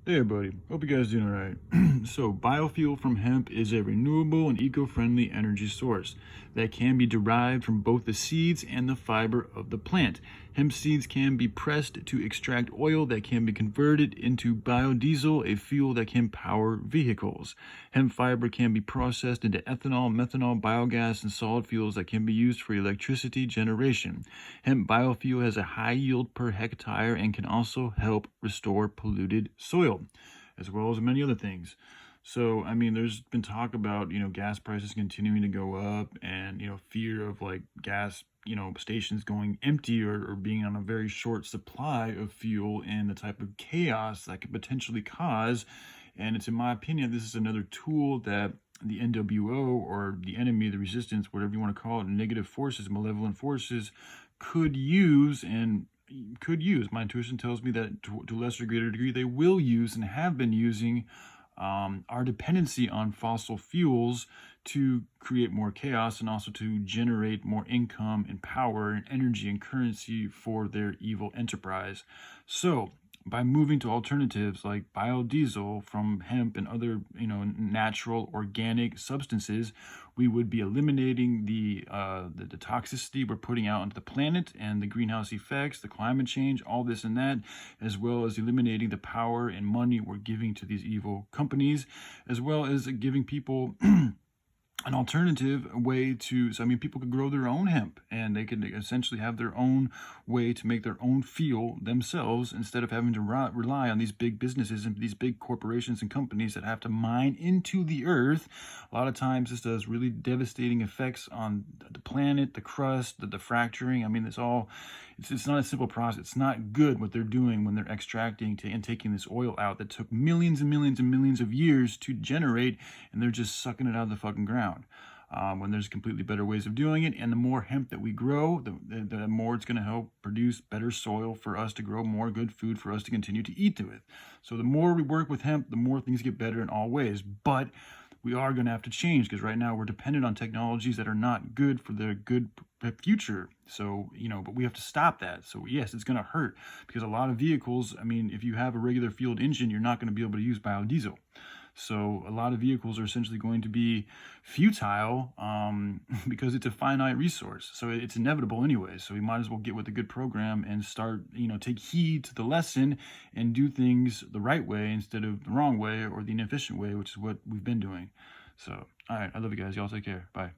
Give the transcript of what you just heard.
Hey everybody, hope you guys doing alright. So biofuel from hemp is a renewable and eco-friendly energy source that can be derived from both the seeds and the fiber of the plant. Hemp seeds can be pressed to extract oil that can be converted into biodiesel, a fuel that can power vehicles. Hemp fiber can be processed into ethanol, methanol, biogas, and solid fuels that can be used for electricity generation. Hemp biofuel has a high yield per hectare and can also help restore polluted soil, as well as many other things. So, I mean, there's been talk about, gas prices continuing to go up and, fear of like gas, stations going empty or being on a very short supply of fuel and the type of chaos that could potentially cause. And it's, in my opinion, this is another tool that the NWO or the enemy, the resistance, whatever you want to call it, negative forces, malevolent forces could use my intuition tells me that to a lesser or greater degree they will use and have been using our dependency on fossil fuels to create more chaos and also to generate more income and power and energy and currency for their evil enterprise. So by moving to alternatives like biodiesel from hemp and other, natural organic substances, we would be eliminating the toxicity we're putting out into the planet and the greenhouse effects, the climate change, all this and that, as well as eliminating the power and money we're giving to these evil companies, as well as giving people an alternative way to, so I mean, people could grow their own hemp and they could essentially have their own way to make their own fuel themselves instead of having to rely on these big businesses and these big corporations and companies that have to mine into the earth. A lot of times this does really devastating effects on the planet, the crust, the fracturing. I mean, it's not a simple process. It's not good what they're doing when they're extracting and taking this oil out that took millions and millions and millions of years to generate, and they're just sucking it out of the fucking ground. When there's completely better ways of doing it, and the more hemp that we grow, the more it's going to help produce better soil for us to grow more good food for us to continue to eat to it. So the more we work with hemp, the more things get better in all ways. But we are going to have to change because right now we're dependent on technologies that are not good for the good future. So, but we have to stop that. So yes, it's going to hurt because a lot of vehicles, I mean, if you have a regular fueled engine, you're not going to be able to use biodiesel. So a lot of vehicles are essentially going to be futile because it's a finite resource. So it's inevitable anyway. So we might as well get with a good program and start, take heed to the lesson and do things the right way instead of the wrong way or the inefficient way, which is what we've been doing. So, all right. I love you guys. Y'all take care. Bye.